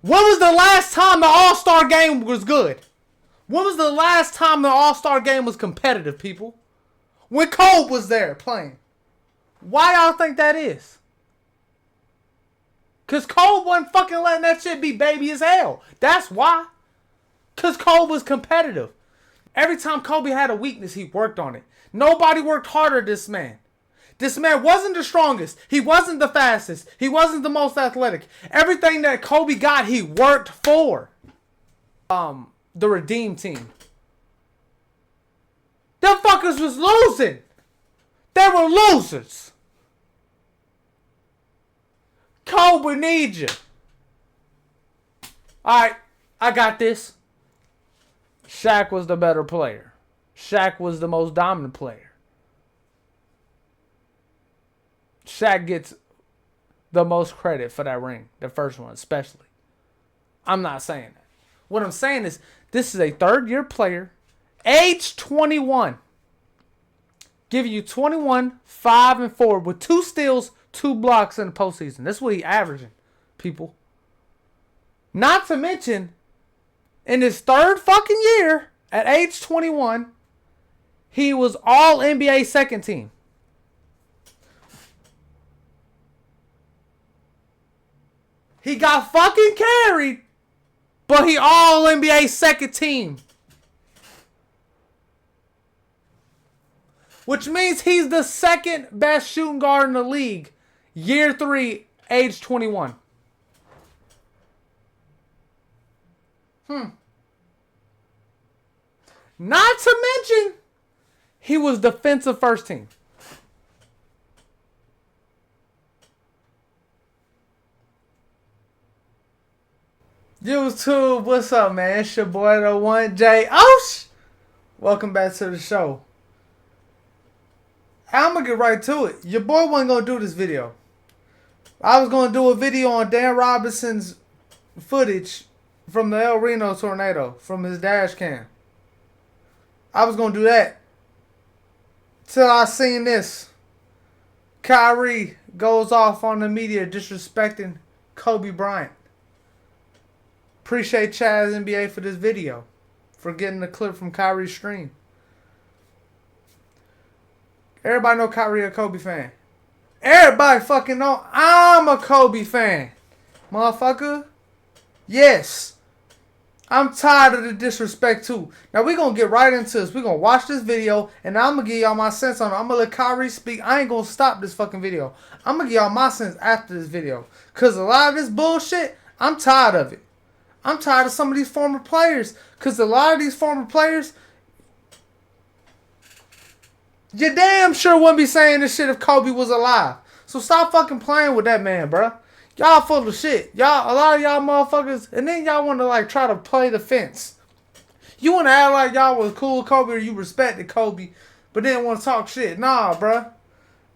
When was the last time the All-Star game was good? When was the last time the All-Star game was competitive, people? When Kobe was there playing. Why y'all think that is? Because Kobe wasn't fucking letting that shit be baby as hell. That's why. Because Kobe was competitive. Every time Kobe had a weakness, he worked on it. Nobody worked harder than this man. This man wasn't the strongest. He wasn't the fastest. He wasn't the most athletic. Everything that Kobe got, he worked for. The Redeem Team. Them fuckers was losing. They were losers. Kobe needs you. Alright, I got this. Shaq was the better player. Shaq was the most dominant player. Shaq gets the most credit for that ring. The first one especially. I'm not saying that. What I'm saying is this is a third-year player. Age 21. Giving you 21, 5, and 4 with 2 steals, 2 blocks in the postseason. That's what he averaging, people. Not to mention, in his third fucking year, at age 21, he was all NBA second team. He got fucking carried, but he all NBA second team. Which means he's the second best shooting guard in the league. Year 3, age 21. Not to mention, he was defensive first team. YouTube, what's up, man? It's your boy, the one J. Osh. Welcome back to the show. I'm going to get right to it. Your boy wasn't going to do this video. I was going to do a video on Dan Robinson's footage from the El Reno tornado, from his dash cam. I was going to do that. Till I seen this. Kyrie goes off on the media disrespecting Kobe Bryant. Appreciate Chaz NBA for this video. For getting the clip from Kyrie's stream. Everybody know Kyrie a Kobe fan. Everybody fucking know I'm a Kobe fan. Motherfucker. Yes. I'm tired of the disrespect too. Now we're going to get right into this. We're going to watch this video and I'm going to give y'all my sense on it. I'm going to let Kyrie speak. I ain't going to stop this fucking video. I'm going to give y'all my sense after this video. Because a lot of this bullshit, I'm tired of it. I'm tired of some of these former players. Because a lot of these former players, you damn sure wouldn't be saying this shit if Kobe was alive. So stop fucking playing with that man, bruh. Y'all full of shit. Y'all, a lot of y'all motherfuckers, and then y'all want to like try to play the fence. You want to act like y'all was cool with Kobe or you respected Kobe, but then want to talk shit. Nah, bruh.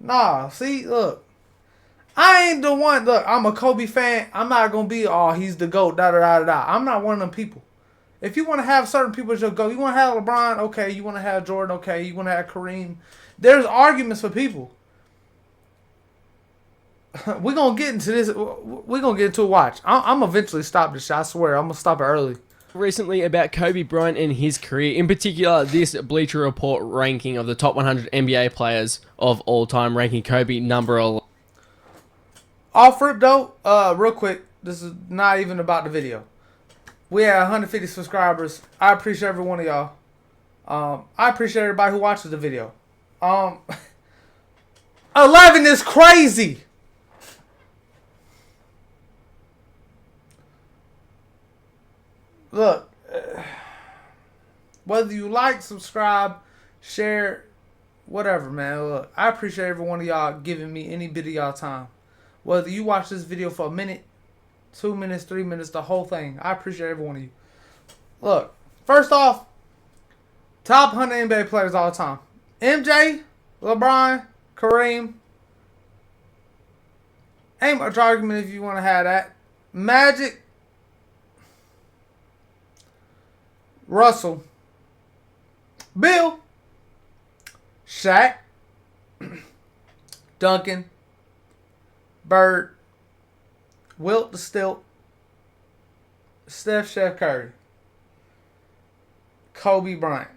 Nah, see, look. I ain't the one, look, I'm a Kobe fan. I'm not going to be, oh, he's the GOAT, da-da-da-da-da. I'm not one of them people. If you want to have certain people as your GOAT, you want to have LeBron, okay. You want to have Jordan, okay. You want to have Kareem. There's arguments for people. We're going to get into this. We're going to get into a watch. I'm going to eventually stop this shit. I swear. I'm going to stop it early. Recently about Kobe Bryant and his career. In particular, this Bleacher Report ranking of the top 100 NBA players of all time, ranking Kobe number 11. Off rip though, real quick. This is not even about the video. We have 150 subscribers. I appreciate every one of y'all. I appreciate everybody who watches the video. 11 is crazy. Look, whether you like, subscribe, share, whatever, man. Look, I appreciate every one of y'all giving me any bit of y'all time. Whether you watch this video for a minute, 2 minutes, 3 minutes, the whole thing. I appreciate every one of you. Look, first off, top 100 NBA players all the time. MJ, LeBron, Kareem. Ain't much argument if you want to have that. Magic, Russell, Bill, Shaq, Duncan, Bird, Wilt the Stilt, Steph Curry. Kobe Bryant.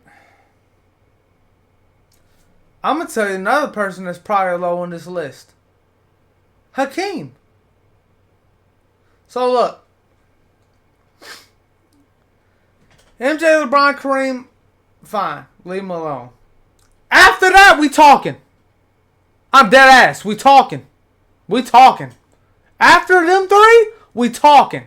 I'm going to tell you another person that's probably low on this list. Hakeem. So look. MJ, LeBron, Kareem, fine. Leave them alone. After that, we talking. I'm dead ass. We talking. We talking. After them three, we talking.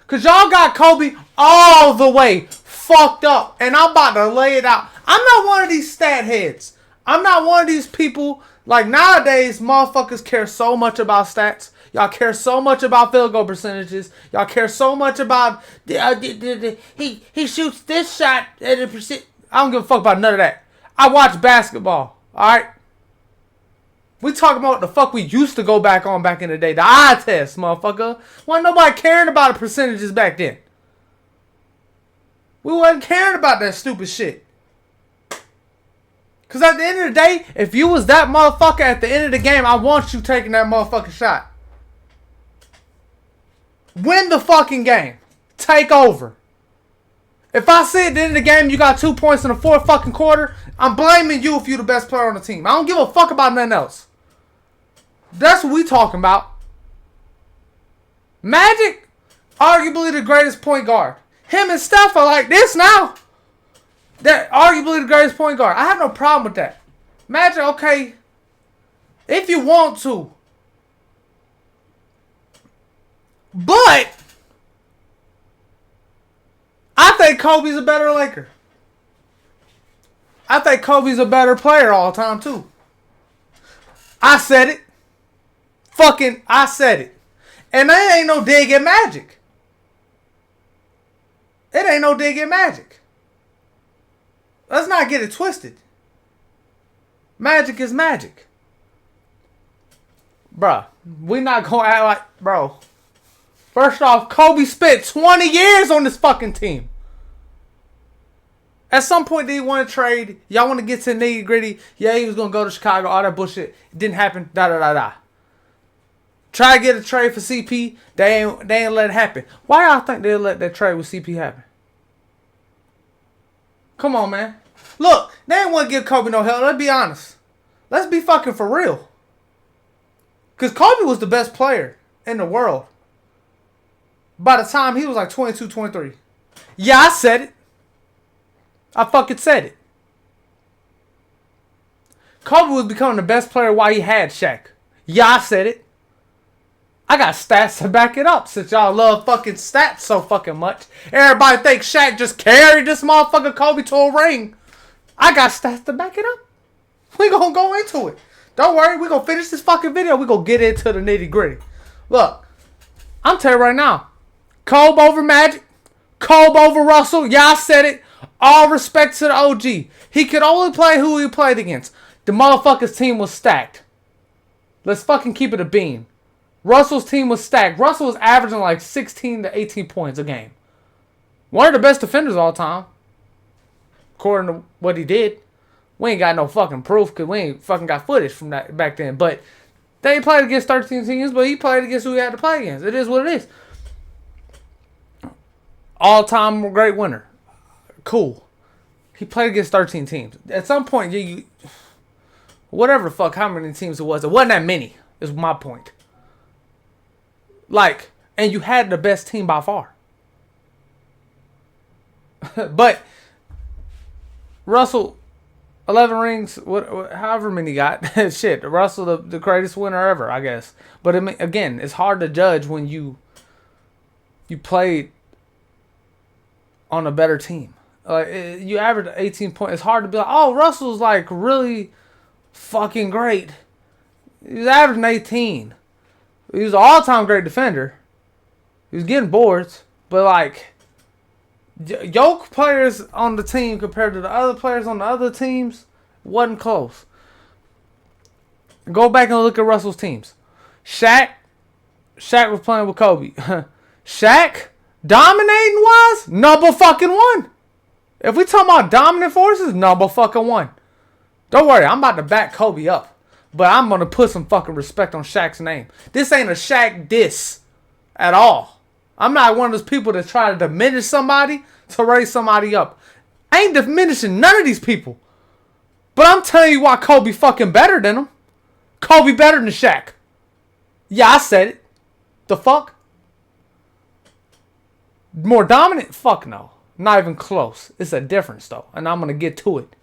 Because y'all got Kobe all the way fucked up. And I'm about to lay it out. I'm not one of these stat heads. I'm not one of these people. Like nowadays, motherfuckers care so much about stats. Y'all care so much about field goal percentages. Y'all care so much about he shoots this shot at a percent. I don't give a fuck about none of that. I watch basketball. Alright? We talking about what the fuck we used to go back on back in the day. The eye test, motherfucker. Wasn't nobody caring about the percentages back then. We wasn't caring about that stupid shit. Because at the end of the day, if you was that motherfucker at the end of the game, I want you taking that motherfucking shot. Win the fucking game. Take over. If I see at the end of the game you got 2 points in the fourth fucking quarter, I'm blaming you if you're the best player on the team. I don't give a fuck about nothing else. That's what we talking about. Magic, arguably the greatest point guard. Him and Steph are like this now. They're arguably the greatest point guard. I have no problem with that. Magic, okay, if you want to. But I think Kobe's a better Laker. I think Kobe's a better player all the time too. I said it. Fucking I said it. And that ain't no dig at Magic. It ain't no dig at Magic. Let's not get it twisted. Magic is magic. Bruh, we not gonna act like, bro. First off, Kobe spent 20 years on this fucking team. At some point, did he want to trade? Y'all want to get to the nitty gritty? Yeah, he was going to go to Chicago. All that bullshit. It didn't happen. Da. Try to get a trade for CP. They ain't let it happen. Why y'all think they'll let that trade with CP happen? Come on, man. Look, they ain't want to give Kobe no help. Let's be honest. Let's be fucking for real. Because Kobe was the best player in the world. By the time he was like 22, 23. Yeah, I said it. I fucking said it. Kobe was becoming the best player while he had Shaq. Yeah, I said it. I got stats to back it up since y'all love fucking stats so fucking much. Everybody thinks Shaq just carried this motherfucker Kobe to a ring. I got stats to back it up. We gonna go into it. Don't worry, we gonna finish this fucking video. We gonna get into the nitty gritty. Look, I'm telling you right now. Kobe over Magic. Kobe over Russell. Yeah, I said it. All respect to the OG. He could only play who he played against. The motherfucker's team was stacked. Let's fucking keep it a bean. Russell's team was stacked. Russell was averaging like 16 to 18 points a game. One of the best defenders of all time. According to what he did. We ain't got no fucking proof because we ain't fucking got footage from that back then. But they played against 13 teams, but he played against who he had to play against. It is what it is. All-time great winner. Cool. He played against 13 teams. At some point, you whatever the fuck, how many teams it wasn't that many, is my point. Like, and you had the best team by far. But Russell, 11 rings, however many he got. Shit, Russell, the greatest winner ever, I guess. But I mean, again, it's hard to judge when you played on a better team. You average 18 points. It's hard to be like, oh, Russell's like really fucking great. He was averaging 18. He was an all-time great defender. He was getting boards. But like, yoke players on the team compared to the other players on the other teams wasn't close. Go back and look at Russell's teams. Shaq was playing with Kobe. Shaq, dominating wise, number fucking one. If we talking about dominant forces, number fucking one. Don't worry, I'm about to back Kobe up. But I'm going to put some fucking respect on Shaq's name. This ain't a Shaq diss at all. I'm not one of those people that try to diminish somebody to raise somebody up. I ain't diminishing none of these people. But I'm telling you why Kobe fucking better than him. Kobe better than Shaq. Yeah, I said it. The fuck? More dominant? Fuck no. Not even close. It's a difference though. And I'm going to get to it.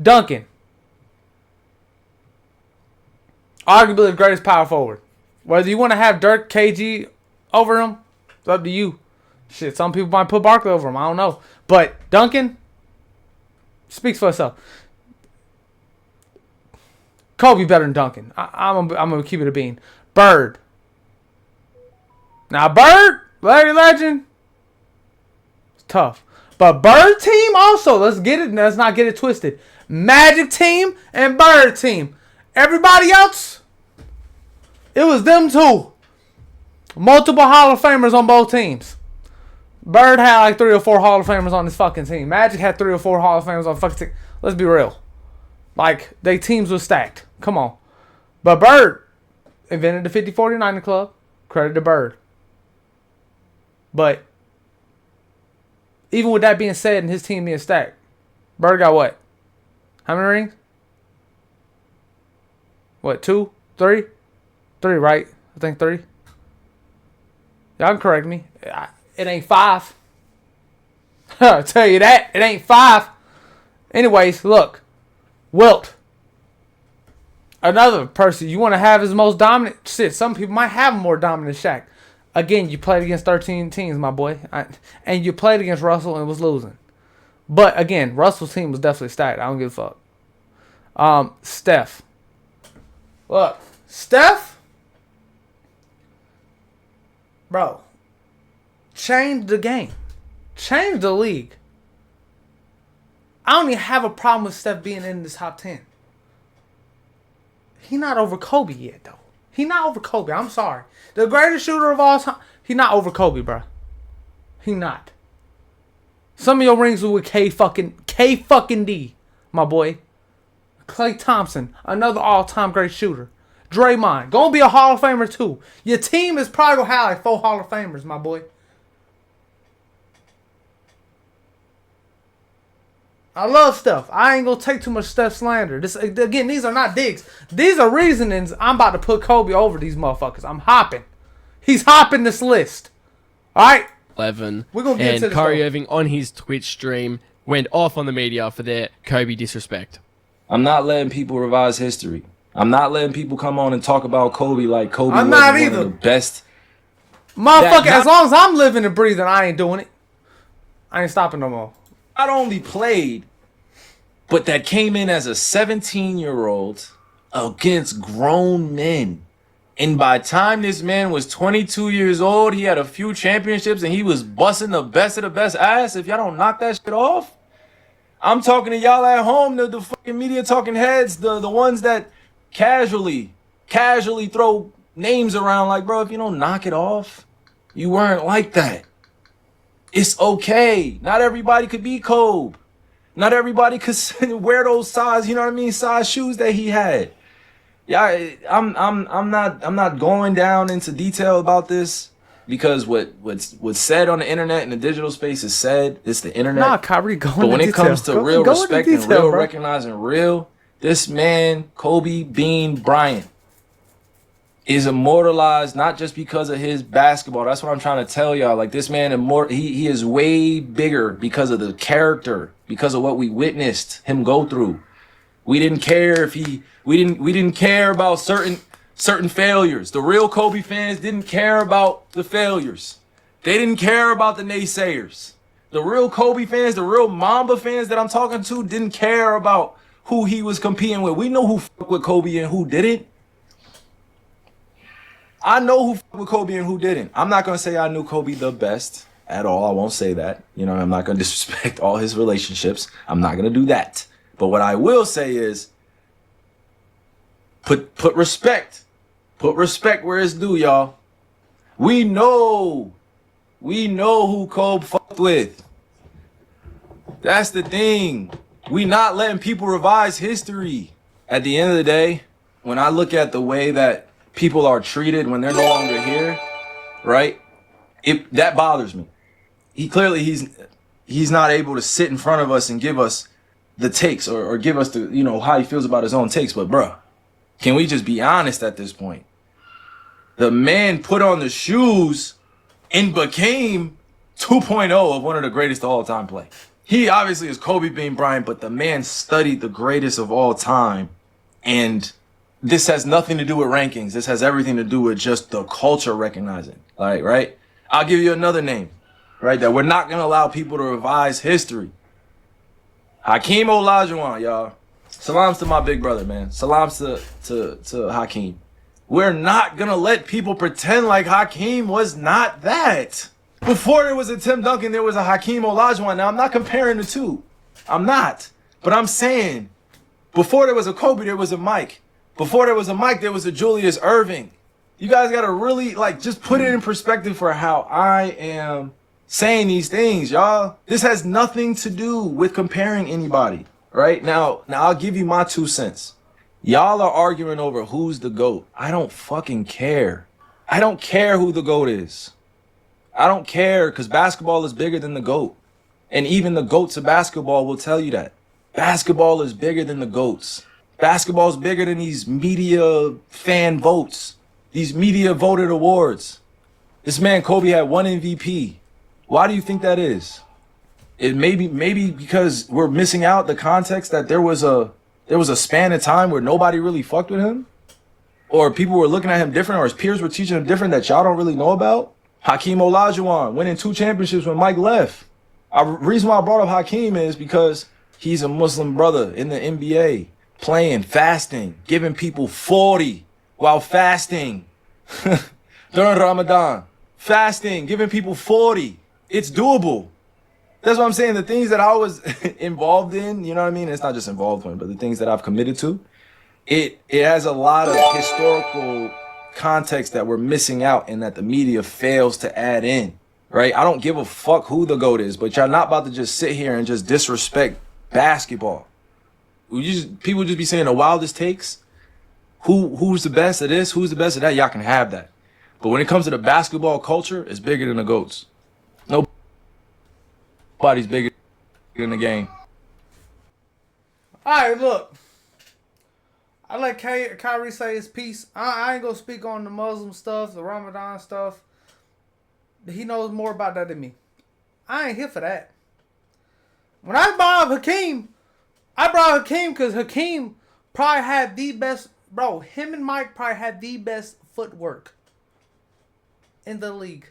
Duncan. Arguably the greatest power forward. Whether you want to have Dirk, KG over him, it's up to you. Shit, some people might put Barkley over him. I don't know. But Duncan speaks for itself. Kobe better than Duncan. I'm gonna keep it a bean. Bird. Now Bird, Larry Legend, it's tough. But Bird team also, let's not get it twisted. Magic team and Bird team. Everybody else, it was them two. Multiple Hall of Famers on both teams. Bird had like 3 or 4 Hall of Famers on his fucking team. Magic had 3 or 4 Hall of Famers on fucking team. Let's be real. Like, they teams were stacked. Come on. But Bird invented the 50-40-90 club. Credit to Bird. But even with that being said and his team being stacked, Bird got what? How many rings? What, 2? 3? 3, right? I think 3. Y'all can correct me. It ain't 5. I'll tell you that. It ain't 5. Anyways, look. Wilt. Another person you want to have as most dominant. Shit, some people might have more dominant than Shaq. Again, you played against 13 teams, my boy. And you played against Russell and was losing. But again, Russell's team was definitely stacked. I don't give a fuck. Steph. Look. Steph. Bro. Changed the game. Changed the league. I don't even have a problem with Steph being in the top 10. He not over Kobe yet, though. He not over Kobe. I'm sorry. The greatest shooter of all time. He not over Kobe, bro. He not. Some of your rings were with K fucking D, my boy. Klay Thompson, another all-time great shooter. Draymond, gonna be a Hall of Famer too. Your team is probably gonna have like 4 Hall of Famers, my boy. I love Steph. I ain't gonna take too much Steph slander. Again, these are not digs. These are reasonings. I'm about to put Kobe over these motherfuckers. I'm hopping. He's hopping this list. All right. 11. We're gonna get to this. Kyrie Irving on his Twitch stream went off on the media for their Kobe disrespect. I'm not letting people revise history. I'm not letting people come on and talk about Kobe like Kobe I'm was not one either. of the best. Motherfucker, as long as I'm living and breathing, I ain't doing it. I ain't stopping no more. Not only played, but that came in as a 17-year-old against grown men. And by the time this man was 22 years old, he had a few championships and he was busting the best of the best ass. If y'all don't knock that shit off, I'm talking to y'all at home, the fucking media talking heads, the ones that casually throw names around like, bro, if you don't knock it off, you weren't like that. It's okay. Not everybody could be Kobe. Not everybody could wear those size, you know what I mean, size shoes that he had. Yeah, I'm not going down into detail about this because what's said on the internet and the digital space is said. It's the internet. Nah, Kyrie, go But when it comes to real respect and real bro. recognizing real, this man, Kobe Bean Bryant, is immortalized not just because of his basketball. That's what I'm trying to tell y'all. Like, this man, he is way bigger because of the character, because of what we witnessed him go through. We didn't care if we didn't care about certain failures. The real Kobe fans didn't care about the failures. They didn't care about the naysayers. The real Kobe fans, the real Mamba fans that I'm talking to didn't care about who he was competing with. We know who fucked with Kobe and who didn't. I know who fucked with Kobe and who didn't. I'm not going to say I knew Kobe the best at all. I won't say that. You know, I'm not going to disrespect all his relationships. I'm not going to do that. But what I will say is put respect. Put respect where it's due, y'all. We know who Kobe fucked with. That's the thing. We not letting people revise history. At the end of the day, when I look at the way that people are treated when they're no longer here, right? That bothers me. He's not able to sit in front of us and give us the takes or give us the how he feels about his own takes. But bruh, can we just be honest at this point? The man put on the shoes and became 2.0 of one of the greatest of all time play. He obviously is Kobe Bryant, but the man studied the greatest of all time. And this has nothing to do with rankings. This has everything to do with just the culture recognizing. Like, right? I'll give you another name, right? That we're not going to allow people to revise history. Hakeem Olajuwon, y'all. Salams to my big brother, man. Salams to Hakeem. We're not going to let people pretend like Hakeem was not that. Before there was a Tim Duncan, there was a Hakeem Olajuwon. Now, I'm not comparing the two. I'm not. But I'm saying, before there was a Kobe, there was a Mike. Before there was a Mike, there was a Julius Irving. You guys got to really, just put it in perspective for how I am saying these things, y'all. This has nothing to do with comparing anybody, right? Now I'll give you my 2 cents. Y'all are arguing over who's the GOAT. I don't fucking care. I don't care who the GOAT is. I don't care, because basketball is bigger than the GOAT. And even the GOATs of basketball will tell you that. Basketball is bigger than the GOATs. Basketball is bigger than these media fan votes. These media voted awards. This man, Kobe, had 1 MVP. Why do you think that is? It maybe because we're missing out the context that there was a span of time where nobody really fucked with him, or people were looking at him different, or his peers were teaching him different that y'all don't really know about. Hakeem Olajuwon winning 2 championships when Mike left. The reason why I brought up Hakeem is because he's a Muslim brother in the NBA, playing, fasting, giving people 40 while fasting during Ramadan. Fasting, giving people 40. It's doable. That's what I'm saying. The things that I was involved in, you know what I mean? It's not just involved in, but the things that I've committed to, it has a lot of historical context that we're missing out and that the media fails to add in, right? I don't give a fuck who the GOAT is, but y'all not about to just sit here and just disrespect basketball. People just be saying the wildest takes. Who's the best at this? Who's the best at that? Y'all can have that. But when it comes to the basketball culture, it's bigger than the GOATs. Nobody's bigger than the game. All right, look. I let Kyrie say his piece. I ain't gonna speak on the Muslim stuff, the Ramadan stuff. He knows more about that than me. I ain't here for that. When I brought up Hakeem, I brought Hakeem because Hakeem probably had the best. Bro, him and Mike probably had the best footwork in the league.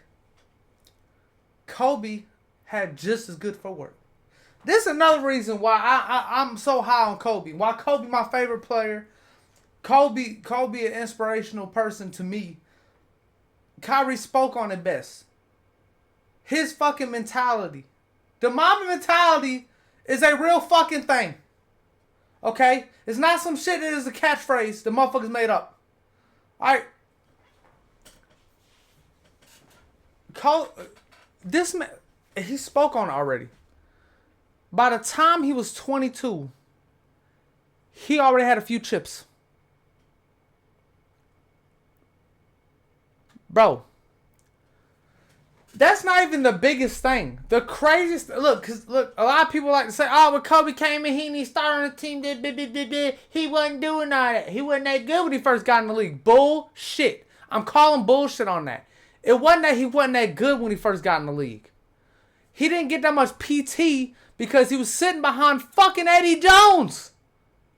Kobe had just as good footwork. This is another reason why I'm so high on Kobe. Why Kobe my favorite player. Kobe an inspirational person to me. Kyrie spoke on it best. His fucking mentality. The Mamba mentality is a real fucking thing. Okay? It's not some shit that is a catchphrase the motherfuckers made up. Alright. This man, he spoke on it already. By the time he was 22, he already had a few chips. Bro, that's not even the biggest thing. The craziest, look, a lot of people like to say, oh, when Kobe came in, he started on the team, he wasn't doing all that. He wasn't that good when he first got in the league. Bullshit. I'm calling bullshit on that. It wasn't that he wasn't that good when he first got in the league. He didn't get that much PT because he was sitting behind fucking Eddie Jones.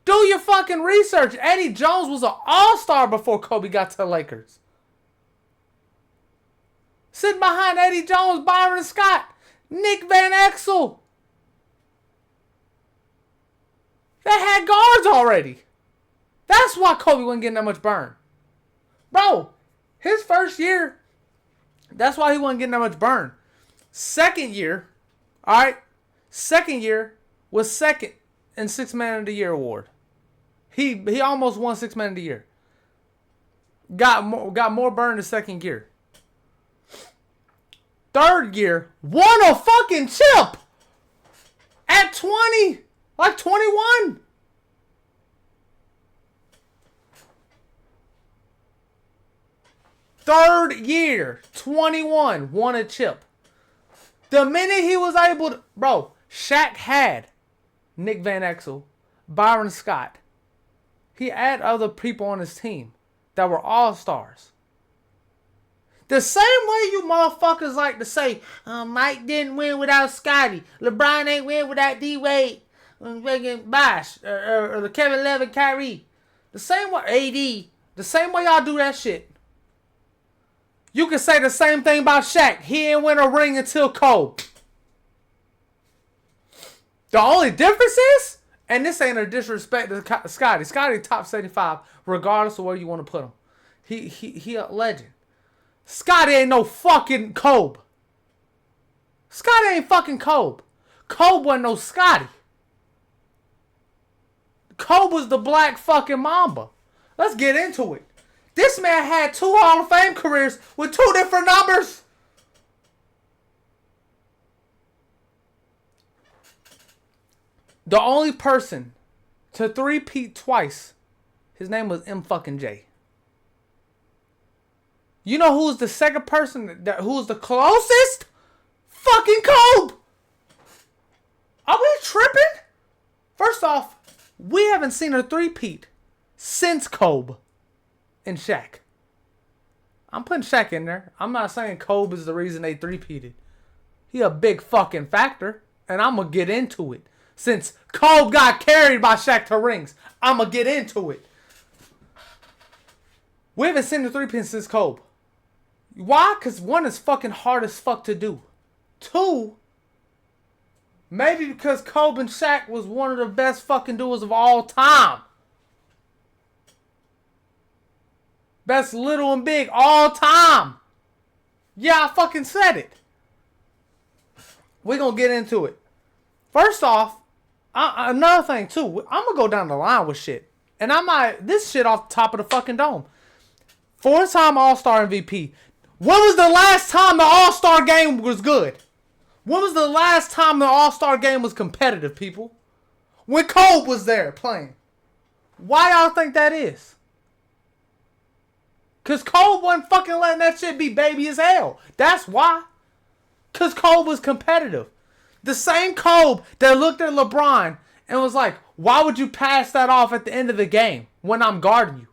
Do your fucking research. Eddie Jones was an all-star before Kobe got to the Lakers. Sitting behind Eddie Jones, Byron Scott, Nick Van Exel. They had guards already. That's why Kobe wasn't getting that much burn. Bro, his first year, that's why he wasn't getting that much burn. Second year, alright, second year was second in Sixth Man of the Year award. He almost won Sixth Man of the Year. Got more burn the second year. Third year, won a fucking chip at 20, like 21. Third year, 21, won a chip. The minute he was able to... Bro, Shaq had Nick Van Exel, Byron Scott. He had other people on his team that were all-stars. The same way you motherfuckers like to say, Mike didn't win without Scotty. LeBron ain't win without D-Wade. Bosh. Or Kevin Love and Kyrie. The same way, AD. The same way y'all do that shit. You can say the same thing about Shaq. He didn't win a ring until Kobe. The only difference is, and this ain't a disrespect to Scotty. Scotty top 75, regardless of where you want to put him. He a legend. Scotty ain't no fucking Kobe. Scotty ain't fucking Kobe. Kobe wasn't no Scotty. Kobe was the black fucking Mamba. Let's get into it. This man had 2 Hall of Fame careers with 2 different numbers. The only person to three-peat twice, his name was M fucking J. You know who's the second person who's the closest? Fucking Kobe. Are we tripping? First off, we haven't seen a three-peat since Kobe and Shaq. I'm putting Shaq in there. I'm not saying Kobe is the reason they three-peated. He a big fucking factor, and I'm going to get into it. Since Kobe got carried by Shaq to rings, I'm going to get into it. We haven't seen the three-peat since Kobe. Why? Because one is fucking hard as fuck to do. 2, maybe because Kobe and Shaq was one of the best fucking duos of all time. Best little and big all time. Yeah, I fucking said it. We're going to get into it. First off, another thing too. I'm going to go down the line with shit. And this shit off the top of the fucking dome. 4-time All-Star MVP. When was the last time the All-Star game was good? When was the last time the All-Star game was competitive, people? When Kobe was there playing. Why y'all think that is? Because Kobe wasn't fucking letting that shit be baby as hell. That's why. Because Kobe was competitive. The same Kobe that looked at LeBron and was like, why would you pass that off at the end of the game when I'm guarding you?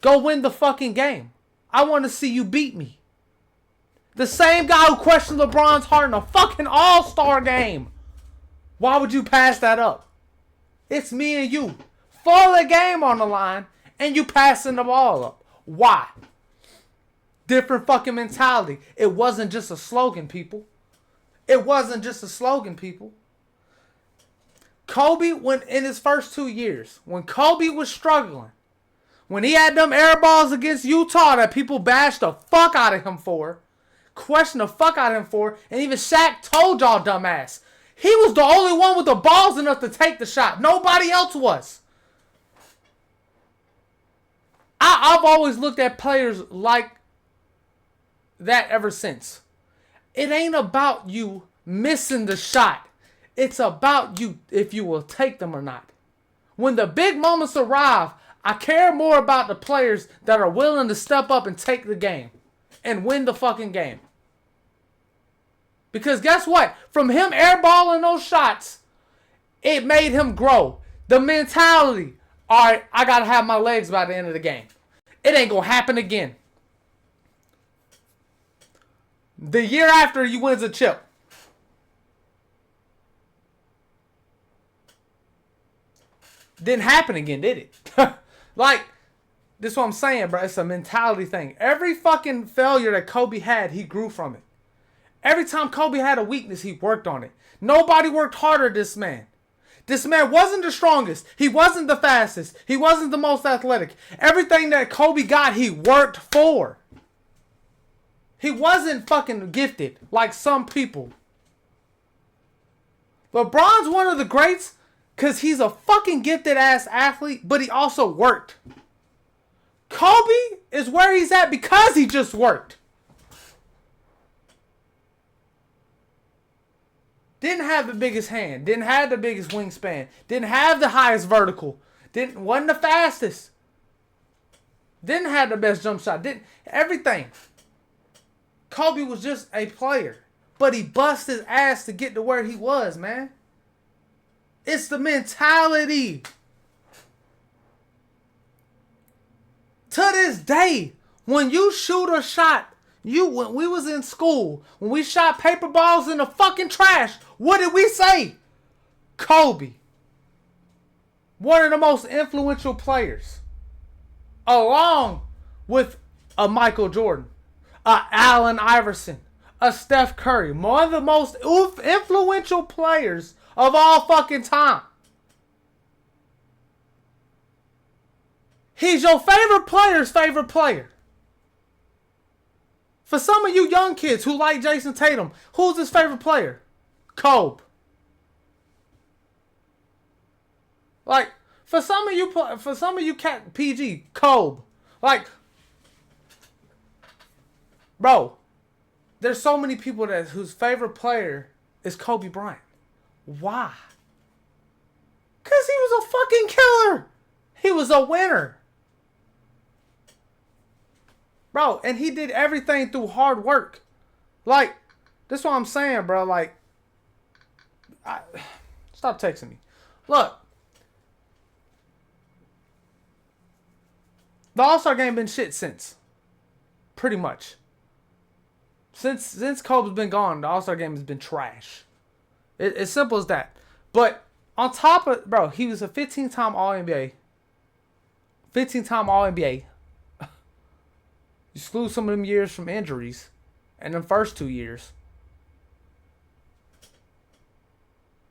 Go win the fucking game. I want to see you beat me. The same guy who questioned LeBron's heart in a fucking All-Star game. Why would you pass that up? It's me and you. For the game on the line, and you passing the ball up. Why? Different fucking mentality. It wasn't just a slogan, people. It wasn't just a slogan, people. Kobe, when in his first 2 years, when Kobe was struggling, when he had them air balls against Utah that people bashed the fuck out of him for, questioned the fuck out of him for, and even Shaq told y'all dumbass. He was the only one with the balls enough to take the shot. Nobody else was. I've always looked at players like that ever since. It ain't about you missing the shot. It's about you if you will take them or not. When the big moments arrive, I care more about the players that are willing to step up and take the game and win the fucking game. Because guess what? From him airballing those shots, it made him grow. The mentality, all right, I got to have my legs by the end of the game. It ain't going to happen again. The year after he wins a chip. Didn't happen again, did it? Like, this is what I'm saying, bro. It's a mentality thing. Every fucking failure that Kobe had, he grew from it. Every time Kobe had a weakness, he worked on it. Nobody worked harder than this man. This man wasn't the strongest. He wasn't the fastest. He wasn't the most athletic. Everything that Kobe got, he worked for. He wasn't fucking gifted like some people. LeBron's one of the greats because he's a fucking gifted ass athlete, but he also worked. Kobe is where he's at because he just worked. Didn't have the biggest hand. Didn't have the biggest wingspan. Didn't have the highest vertical. Wasn't the fastest. Didn't have the best jump shot. Didn't everything. Kobe was just a player. But he bust his ass to get to where he was, man. It's the mentality. To this day, when you shoot a shot, when we was in school, when we shot paper balls in the fucking trash, what did we say? Kobe. One of the most influential players. Along with a Michael Jordan, a Allen Iverson, a Steph Curry. One of the most influential players of all fucking time. He's your favorite player's favorite player. For some of you young kids who like Jason Tatum, who's his favorite player? Kobe. Like, for some of you cat PG, Kobe. Like, bro, there's so many people whose favorite player is Kobe Bryant. Why? Because he was a fucking killer. He was a winner. Bro, and he did everything through hard work. Like, that's what I'm saying, bro. Like, stop texting me. Look. The All-Star game been shit since. Pretty much. Since Kobe's been gone, the All-Star game has been trash. It's simple as that. But on top of, bro, he was a 15-time All-NBA. 15-time All-NBA. Exclude some of them years from injuries. And them first 2 years.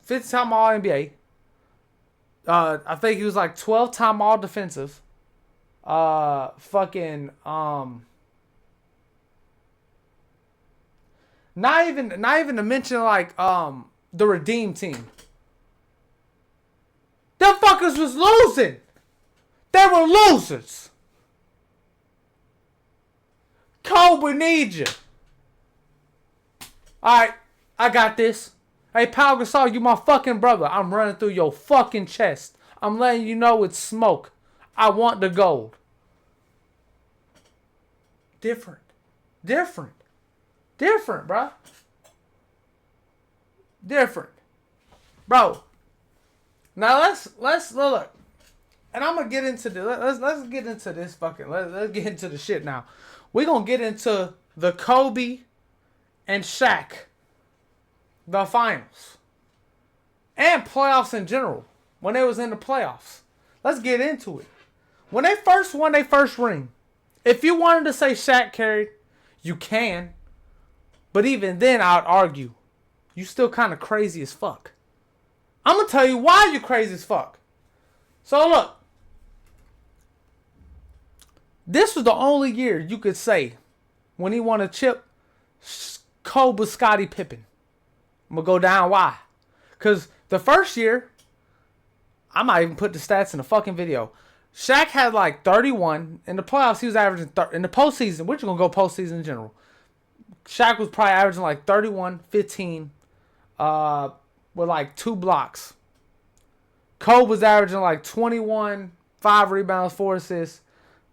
15-time All-NBA. I think he was like 12-time All-Defensive. Not even to mention like the Redeem team. Them fuckers was losing. They were losers. Kobe need you. Alright, I got this. Hey, Pau Gasol, you my fucking brother. I'm running through your fucking chest. I'm letting you know it's smoke. I want the gold. Different, bro. Different, bro. Now let's look, and I'm gonna get into the let's get into this fucking let's get into the shit now. We're gonna get into the Kobe and Shaq, the finals, and playoffs in general. When they was in the playoffs, let's get into it. When they first won their first ring, if you wanted to say Shaq carried, you can. But even then, I'd argue, you still kind of crazy as fuck. I'm going to tell you why you crazy as fuck. So look. This was the only year you could say, when he won a chip, Kobe was Scottie Pippen. I'm going to go down why. Because the first year, I might even put the stats in the fucking video. Shaq had like 31. In the playoffs, he was averaging... in the postseason, we're just going to go postseason in general. Shaq was probably averaging like 31, 15, with like 2 blocks. Kobe was averaging like 21, 5 rebounds, 4 assists,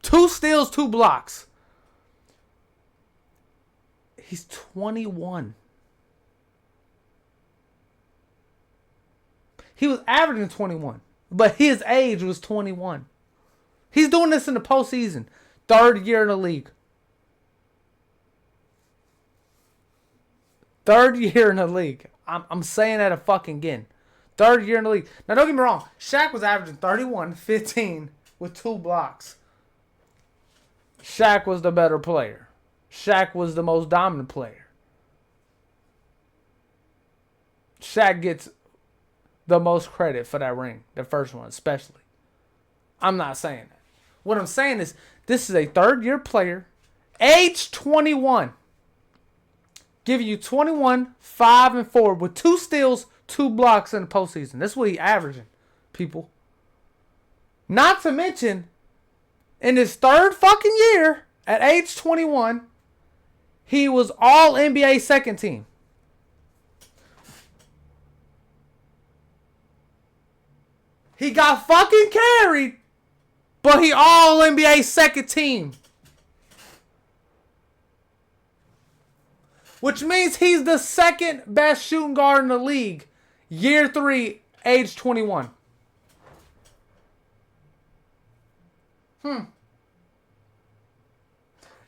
2 steals, 2 blocks. He's 21. He was averaging 21, but his age was 21. He's doing this in the postseason. 3rd year in the league. 3rd year in the league. I'm saying that again. 3rd year in the league. Now, don't get me wrong. Shaq was averaging 31, 15 with 2 blocks. Shaq was the better player. Shaq was the most dominant player. Shaq gets the most credit for that ring. The first one, especially. I'm not saying that. What I'm saying is, this is a 3rd year player, age 21, giving you 21, 5, and 4 with 2 steals, 2 blocks in the postseason. That's what he's averaging, people. Not to mention, in his 3rd fucking year, at age 21, he was all NBA second team. He got fucking carried, but he all NBA second team. which means he's the second best shooting guard in the league. Year 3, age 21.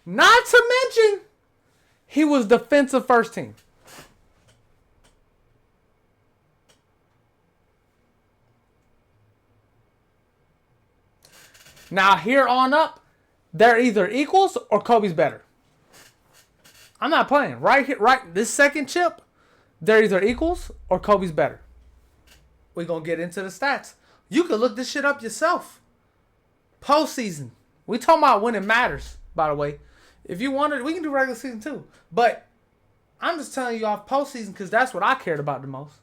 Not to mention, he was defensive first team. Now, here on up, they're either equals or Kobe's better. I'm not playing. Right here, right this second chip, they're either equals or Kobe's better. We're going to get into the stats. You can look this shit up yourself. Postseason. We talking about when it matters, by the way. If you wanted, we can do regular season too. But I'm just telling you off postseason because that's what I cared about the most.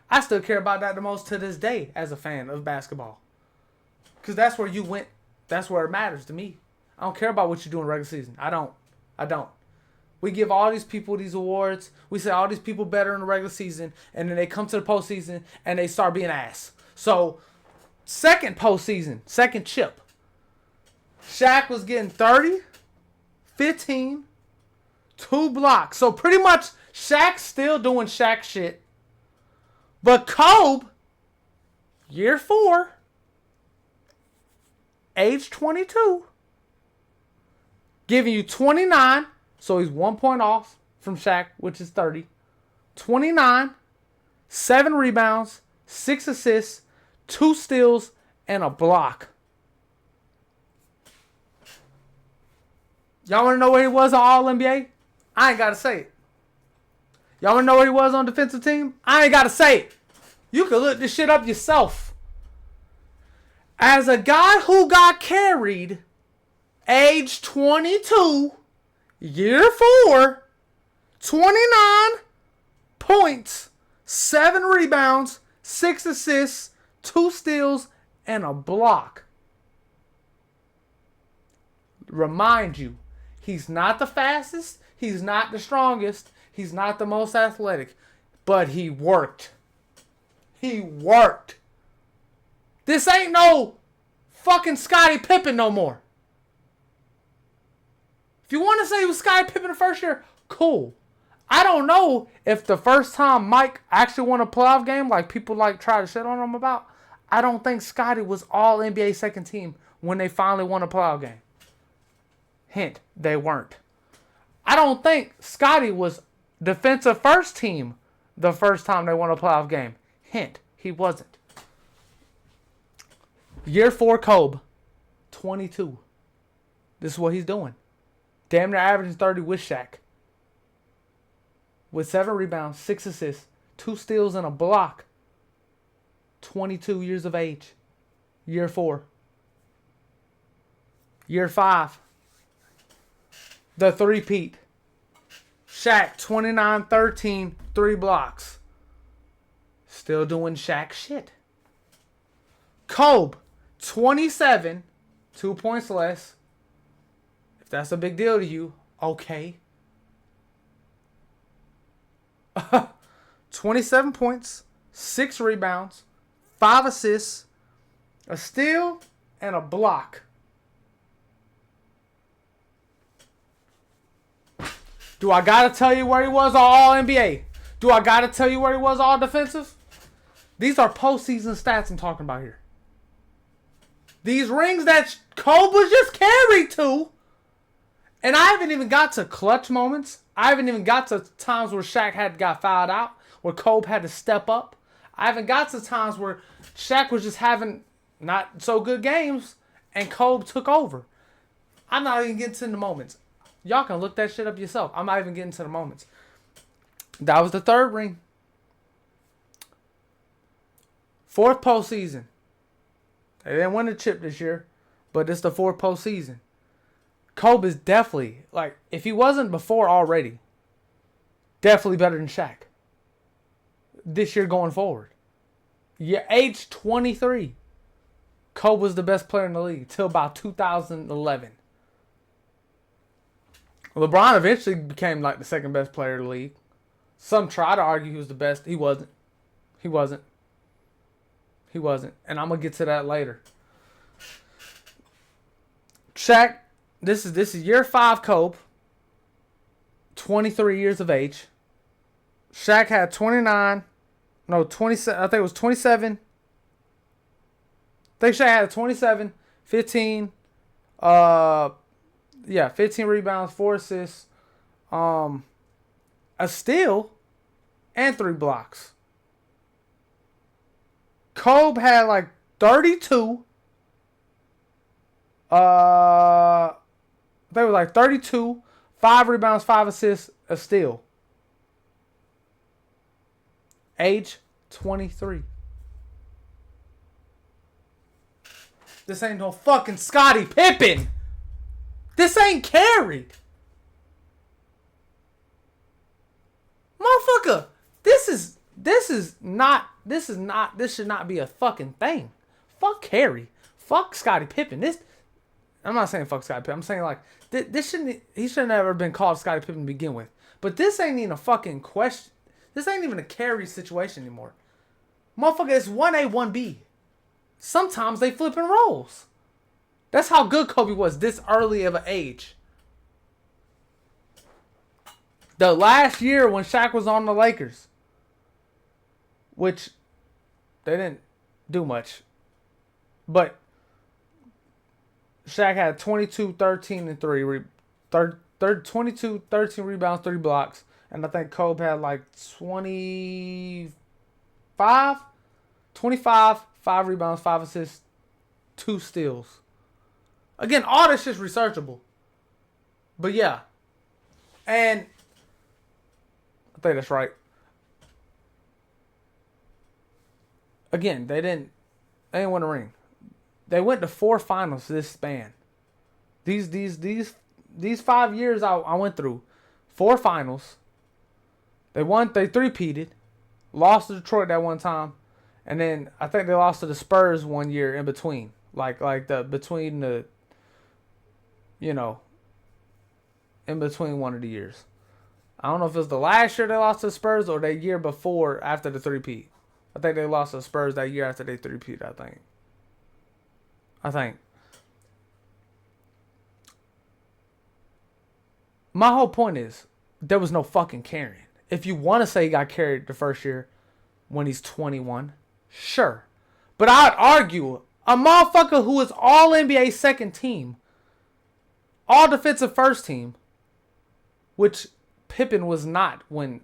I still care about that the most to this day as a fan of basketball. Because that's where you went. That's where it matters to me. I don't care about what you do in regular season. I don't. We give all these people these awards. We say all these people better in the regular season. And then they come to the postseason and they start being ass. So, second postseason, second chip. Shaq was getting 30, 15, 2 blocks. So, pretty much, Shaq's still doing Shaq shit. But Kobe, year 4, age 22, giving you 29. So he's 1 point off from Shaq, which is 30. 29, 7 rebounds, 6 assists, 2 steals, and a block. Y'all want to know where he was on All-NBA? I ain't got to say it. Y'all want to know where he was on defensive team? I ain't got to say it. You can look this shit up yourself. As a guy who got carried, age 22, year 4, 29 points, 7 rebounds, 6 assists, 2 steals, and a block. Remind you, he's not the fastest, he's not the strongest, he's not the most athletic, but he worked. He worked. This ain't no fucking Scottie Pippen no more. If you want to say he was Scottie Pippen the first year, cool. I don't know if the first time Mike actually won a playoff game, like people like try to shit on him about, I don't think Scottie was all NBA second team when they finally won a playoff game. Hint, they weren't. I don't think Scottie was defensive first team the first time they won a playoff game. Hint, he wasn't. Year 4 Kobe, 22. This is what he's doing. Damn near averaging 30 with Shaq. With 7 rebounds, 6 assists, 2 steals, and a block. 22 years of age. Year 4. Year 5. The three-peat. Shaq, 29-13, 3 blocks. Still doing Shaq shit. Kobe, 27, 2 points less. If that's a big deal to you, okay. 27 points, 6 rebounds, 5 assists, a steal, and a block. Do I gotta tell you where he was all NBA? Do I gotta tell you where he was all defensive? These are postseason stats I'm talking about here. These rings that Kobe was just carried to. And I haven't even got to clutch moments. I haven't even got to times where Shaq got fouled out, where Kobe had to step up. I haven't got to times where Shaq was just having not so good games and Kobe took over. I'm not even getting to the moments. Y'all can look that shit up yourself. I'm not even getting to the moments. That was the 3rd ring. 4th postseason. They didn't win the chip this year, but it's the 4th postseason. Kobe is definitely, like, if he wasn't before already, definitely better than Shaq. This year going forward. Yeah, age 23. Kobe was the best player in the league till about 2011. LeBron eventually became like the 2nd best player in the league. Some try to argue he was the best. He wasn't. And I'm going to get to that later. Shaq, this is year 5 Kobe. 23 years of age. Shaq had 29. No, 27. I think it was 27. I think Shaq had 27, 15. 15 rebounds, 4 assists, a steal, and 3 blocks. Kobe had like 32. They were like 32, 5 rebounds, 5 assists, a steal. Age 23. This ain't no fucking Scottie Pippen. This ain't carried. Motherfucker, this should not be a fucking thing. Fuck Carey. Fuck Scottie Pippen. I'm not saying fuck Scottie Pippen. I'm saying like he shouldn't have ever been called Scottie Pippen to begin with. But this ain't even a fucking question. This ain't even a carry situation anymore. Motherfucker, it's 1A, 1B. Sometimes they flipping roles. That's how good Kobe was this early of an age. The last year when Shaq was on the Lakers, which they didn't do much, but Shaq had 22, 13, and 3. 22, 13 rebounds, 3 blocks. And I think Kobe had like 25, 5 rebounds, 5 assists, 2 steals. Again, all this shit's researchable. But yeah. And I think that's right. Again, they didn't win a ring. They went to 4 finals this span. These 5 years I went through. 4 finals. They three-peated. Lost to Detroit that one time. And then I think they lost to the Spurs one year in between. In between one of the years. I don't know if it was the last year they lost to the Spurs or the year before after the three-peat. I think they lost to the Spurs that year after they three-peat, I think. My whole point is, there was no fucking carrying. If you want to say he got carried the first year when he's 21, sure. But I'd argue a motherfucker who is all NBA second team, all defensive first team, which Pippen was not when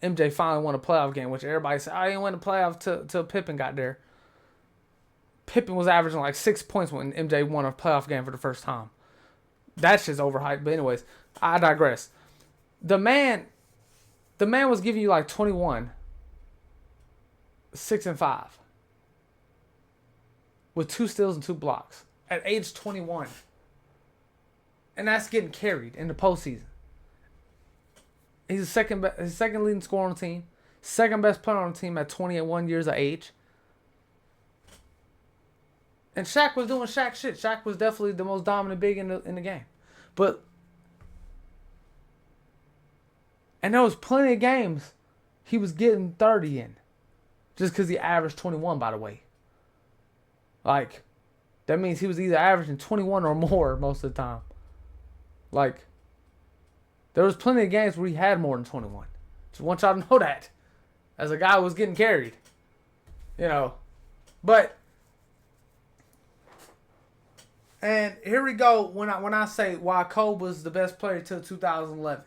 MJ finally won a playoff game, which everybody said, I didn't win a playoff till Pippen got there. Pippen was averaging like 6 points when MJ won a playoff game for the first time. That shit's overhyped. But anyways, I digress. The man was giving you like 21, 6 and 5. With 2 steals and 2 blocks. At age 21. And that's getting carried in the postseason. He's his second leading scorer on the team. Second best player on the team at 21 years of age. And Shaq was doing Shaq shit. Shaq was definitely the most dominant big in the game. And there was plenty of games he was getting 30 in. Just because he averaged 21, by the way. Like, that means he was either averaging 21 or more most of the time. Like, there was plenty of games where he had more than 21. Just want y'all to know that. As a guy who was getting carried. But, and here we go when I say why Kobe was the best player till 2011.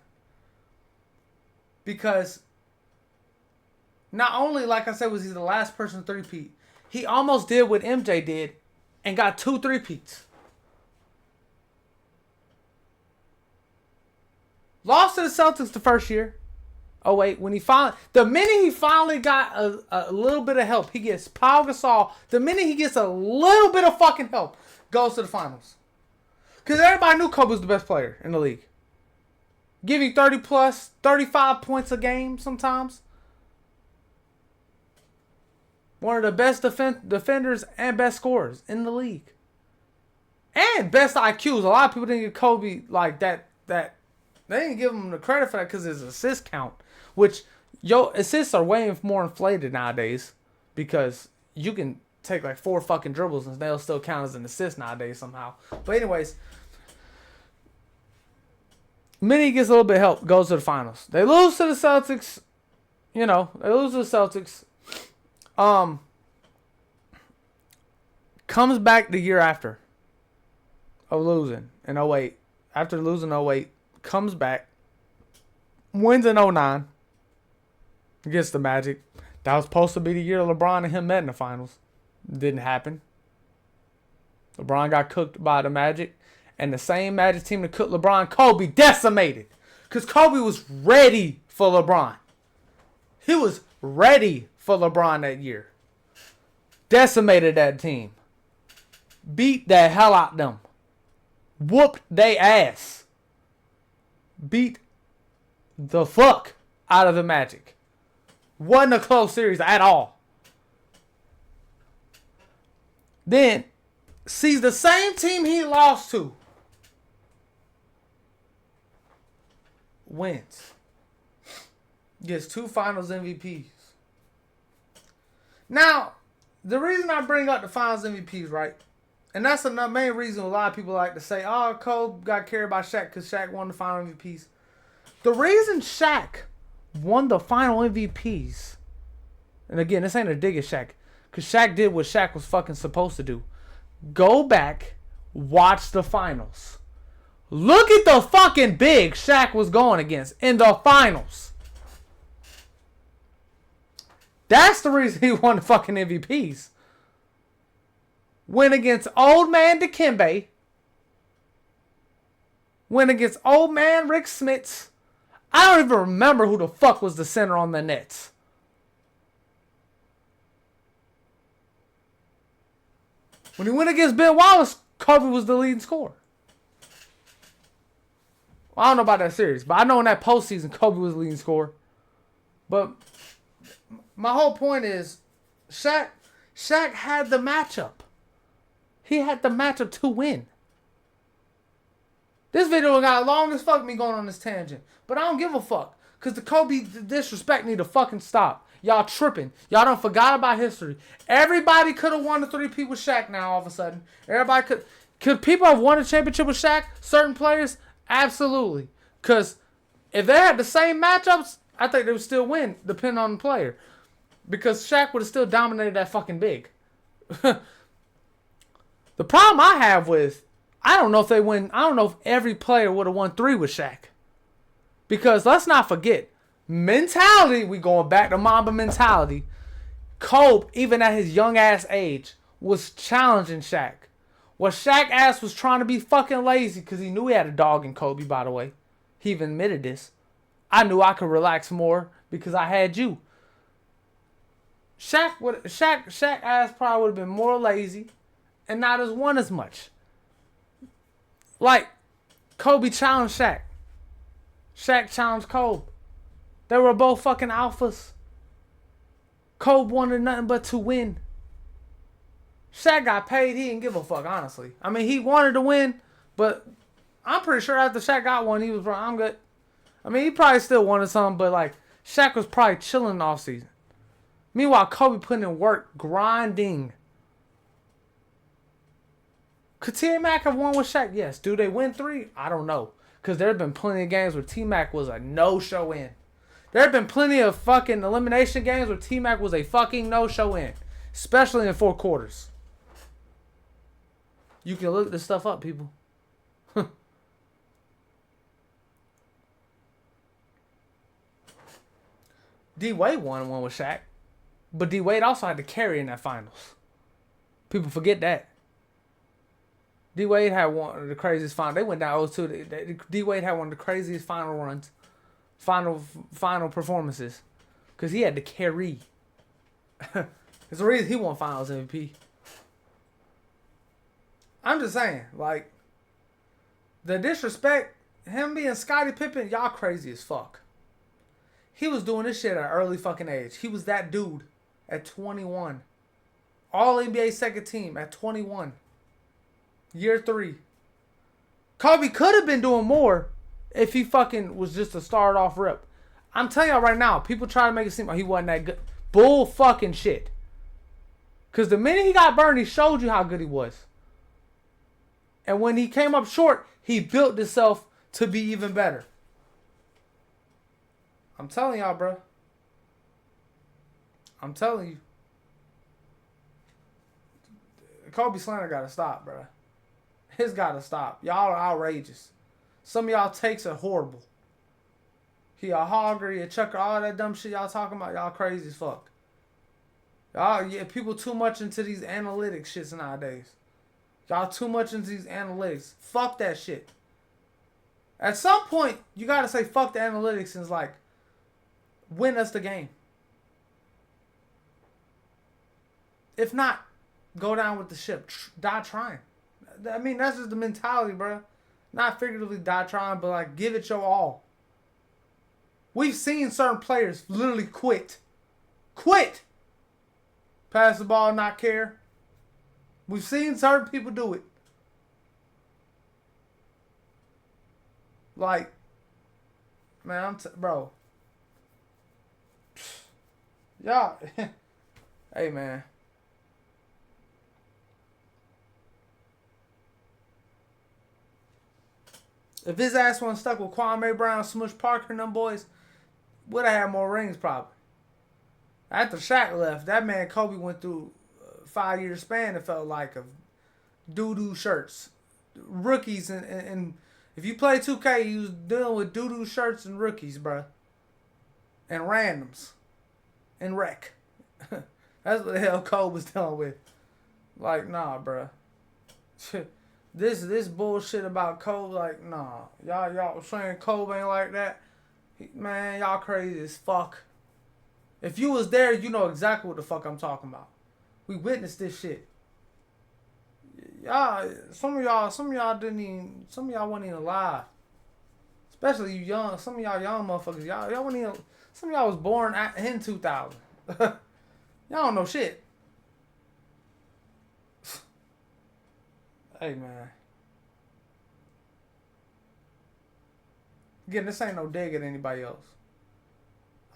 Because not only, like I said, was he the last person to three-peat, he almost did what MJ did and got 2 three-peats. Lost to the Celtics the first year. Oh wait, the minute he finally got a little bit of help, he gets Pau Gasol. The minute he gets a little bit of fucking help, goes to the finals. Because everybody knew Kobe was the best player in the league. Give you 30 plus, 35 points a game sometimes. One of the best defenders and best scorers in the league. And best IQs. A lot of people didn't give Kobe like that. They didn't give him the credit for that because his assist count. Which, assists are way more inflated nowadays. Because you can take like 4 fucking dribbles and they'll still count as an assist nowadays somehow. But anyways, Minnie gets a little bit of help, goes to the finals. They lose to the Celtics. They lose to the Celtics. Comes back the year after of losing in 08. After losing 08, comes back, wins in 09 against the Magic. That was supposed to be the year LeBron and him met in the finals. Didn't happen. LeBron got cooked by the Magic. And the same Magic team that cooked LeBron, Kobe decimated. Because Kobe was ready for LeBron. He was ready for LeBron that year. Decimated that team. Beat the hell out them. Whooped they ass. Beat the fuck out of the Magic. Wasn't a close series at all. Then sees the same team he lost to. Wins. Gets 2 finals MVPs. Now, the reason I bring up the finals MVPs, right? And that's the main reason a lot of people like to say, oh, Kobe got carried by Shaq because Shaq won the final MVPs. The reason Shaq won the final MVPs, and again, this ain't a dig at Shaq, because Shaq did what Shaq was fucking supposed to do. Go back, watch the finals. Look at the fucking big Shaq was going against in the finals. That's the reason he won the fucking MVPs. Went against old man Dikembe. Went against old man Rick Smits. I don't even remember who the fuck was the center on the Nets. When he went against Ben Wallace, Kobe was the leading scorer. Well, I don't know about that series, but I know in that postseason, Kobe was the leading scorer. But my whole point is, Shaq had the matchup. He had the matchup to win. This video got long as fuck me going on this tangent. But I don't give a fuck. Because the Kobe disrespect need to fucking stop. Y'all tripping. Y'all done forgot about history. Everybody could have won the 3-peat with Shaq now all of a sudden. Everybody could. Could people have won a championship with Shaq? Certain players? Absolutely. Because if they had the same matchups, I think they would still win, depending on the player. Because Shaq would have still dominated that fucking big. The problem I have with, I don't know if every player would have won 3 with Shaq. Because let's not forget, mentality, we going back to Mamba mentality. Kobe, even at his young ass age, was challenging Shaq. What Shaq ass was trying to be fucking lazy because he knew he had a dog in Kobe, by the way. He even admitted this. I knew I could relax more because I had you. Shaq ass probably would have been more lazy and not as won as much. Like, Kobe challenged Shaq. Shaq challenged Kobe. They were both fucking alphas. Kobe wanted nothing but to win. Shaq got paid. He didn't give a fuck, honestly. I mean, he wanted to win, but I'm pretty sure after Shaq got one, he was like, I'm good. I mean, he probably still wanted something, but like, Shaq was probably chilling off season. Meanwhile, Kobe putting in work, grinding. Could T-Mac have won with Shaq? Yes. Do they win 3? I don't know. Because there have been plenty of games where T-Mac was a no-show in. There have been plenty of fucking elimination games where T-Mac was a fucking no-show in. Especially in 4 quarters. You can look this stuff up, people. D-Wade won one with Shaq. But D-Wade also had to carry in that finals. People forget that. D-Wade had one of the craziest finals. They went down 0-2. D-Wade had one of the craziest final runs. Final performances. Because he had to carry. It's the reason he won finals MVP. I'm just saying, like, the disrespect, him being Scottie Pippen, y'all crazy as fuck. He was doing this shit at an early fucking age. He was that dude at 21. All NBA second team at 21. Year 3. Kobe could have been doing more if he fucking was just a start off rip. I'm telling y'all right now, people try to make it seem like he wasn't that good. Bull fucking shit. Because the minute he got burned, he showed you how good he was. And when he came up short, he built himself to be even better. I'm telling y'all, bro. I'm telling you. Kobe slander gotta stop, bro. It's gotta stop. Y'all are outrageous. Some of y'all takes are horrible. He a hogger, he a chucker, all that dumb shit y'all talking about. Y'all crazy as fuck. Y'all, yeah, people too much into these analytics shits nowadays. Y'all too much into these analytics. Fuck that shit. At some point, you gotta say fuck the analytics and like win us the game. If not, go down with the ship. Die trying. I mean, that's just the mentality, bro. Not figuratively die trying, but like give it your all. We've seen certain players literally quit. Quit! Pass the ball, not care. We've seen certain people do it. Like, man, bro. Y'all, hey, man. If his ass wasn't stuck with Kwame Brown, Smush Parker, and them boys, would have had more rings probably. After Shaq left, that man Kobe went through a 5-year span, it felt like, of doo-doo shirts. Rookies, and if you play 2K, you was dealing with doo-doo shirts and rookies, bruh. And randoms. And wreck. That's what the hell Kobe was dealing with. Like, nah, bruh. This bullshit about Kobe, like, nah. Y'all saying Kobe ain't like that. Man, y'all crazy as fuck. If you was there, you know exactly what the fuck I'm talking about. We witnessed this shit. Y'all, some of y'all wasn't even alive. Especially you young, some of y'all young motherfuckers. Y'all wasn't even, some of y'all was born in 2000. Y'all don't know shit. Hey, man. Again, this ain't no dig at anybody else.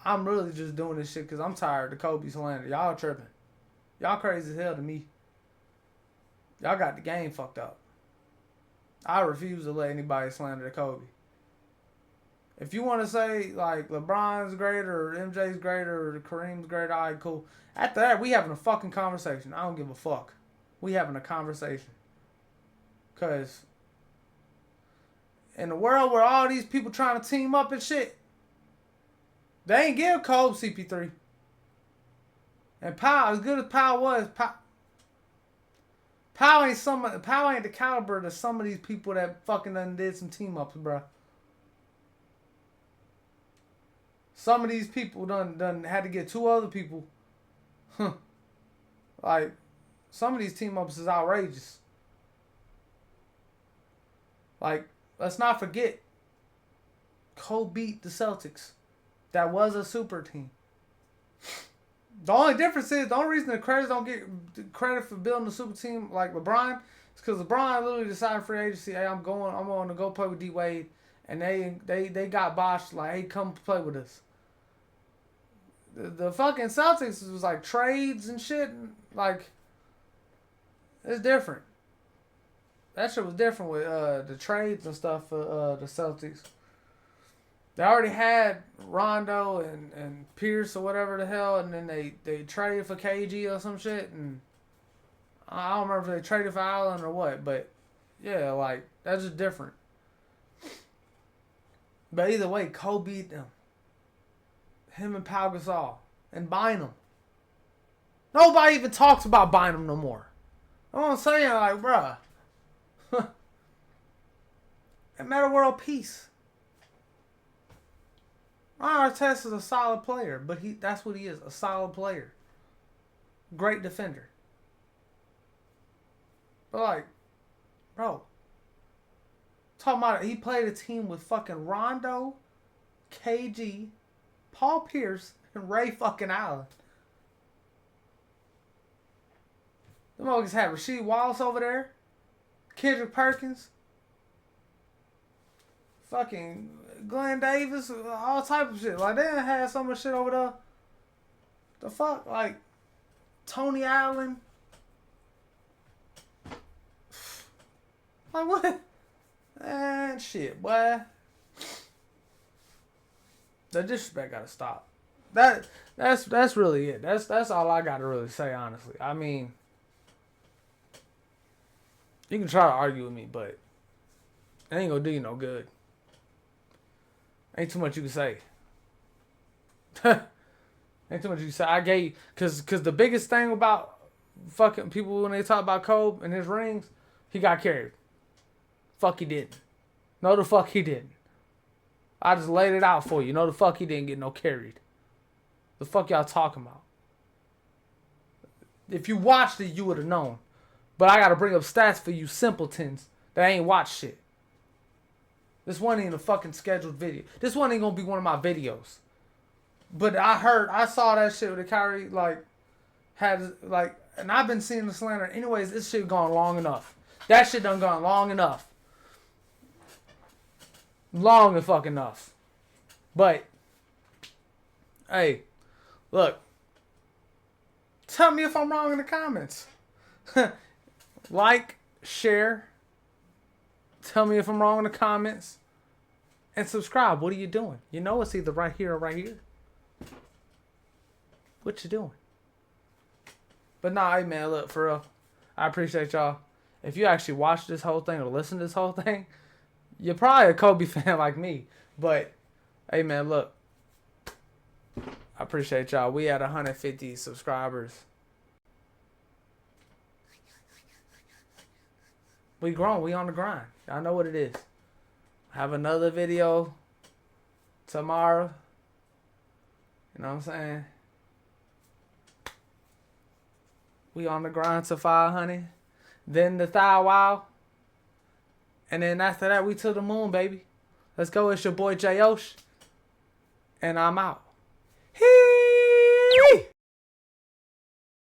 I'm really just doing this shit because I'm tired of Kobe slander. Y'all tripping. Y'all crazy as hell to me. Y'all got the game fucked up. I refuse to let anybody slander Kobe. If you want to say, like, LeBron's greater, or MJ's greater, or Kareem's greater, alright, cool. After that, we having a fucking conversation. I don't give a fuck. We having a conversation. Because in the world where all these people trying to team up and shit, they ain't give Kobe CP3. And Powell, as good as Powell was, Powell ain't the caliber of some of these people that fucking done did some team ups, bro. Some of these people done had to get 2 other people. Like, some of these team ups is outrageous. Like, let's not forget, Kobe beat the Celtics. That was a super team. The only difference is, the only reason the Credits don't get credit for building a super team like LeBron is because LeBron literally decided free agency, hey, I'm going to go play with D Wade, and they got botched like, hey, come play with us. The fucking Celtics was like trades and shit, and like, it's different. That shit was different with the trades and stuff for the Celtics. They already had Rondo and Pierce or whatever the hell, and then they traded for KG or some shit, and I don't remember if they traded for Allen or what, but yeah, like, that's just different. But either way, Kobe beat them. Him and Pau Gasol. And Bynum. Nobody even talks about Bynum no more. You know what I'm saying? Like, bruh. And Meta World Peace. Ron Artest is a solid player, but that's what he is, a solid player. Great defender. But like, bro, talking about it, he played a team with fucking Rondo, KG, Paul Pierce, and Ray fucking Allen. The motherfuckers had Rasheed Wallace over there, Kendrick Perkins, fucking Glenn Davis, all type of shit. Like, they done had so much shit over there. The fuck? Like, Tony Allen. Like, what? And shit, boy. The disrespect gotta stop. That's really it. That's all I gotta really say, honestly. I mean, you can try to argue with me, but it ain't gonna do you no good. Ain't too much you can say. Ain't too much you can say. I gave cause the biggest thing about fucking people when they talk about Kobe and his rings, he got carried. Fuck he didn't. No the fuck he didn't. I just laid it out for you. No the fuck he didn't get no carried. The fuck y'all talking about? If you watched it, you would have known. But I gotta bring up stats for you simpletons that ain't watched shit. This one ain't a fucking scheduled video. This one ain't gonna be one of my videos. But I saw that shit with the Kyrie, and I've been seeing the slander. Anyways, this shit gone long enough. That shit done gone long enough. Long and fucking enough. But, hey, look. Tell me if I'm wrong in the comments. Like, share. Tell me if I'm wrong in the comments. And subscribe. What are you doing? You know it's either right here or right here. What you doing? But nah, hey man, look, for real. I appreciate y'all. If you actually watch this whole thing or listen to this whole thing, you're probably a Kobe fan like me. But, hey man, look. I appreciate y'all. We at 150 subscribers. We grown. We on the grind. Y'all know what it is. Have another video tomorrow. You know what I'm saying? We on the grind to 500. Then the thigh wow. And then after that, we to the moon, baby. Let's go. It's your boy J. Osh. And I'm out. Hee!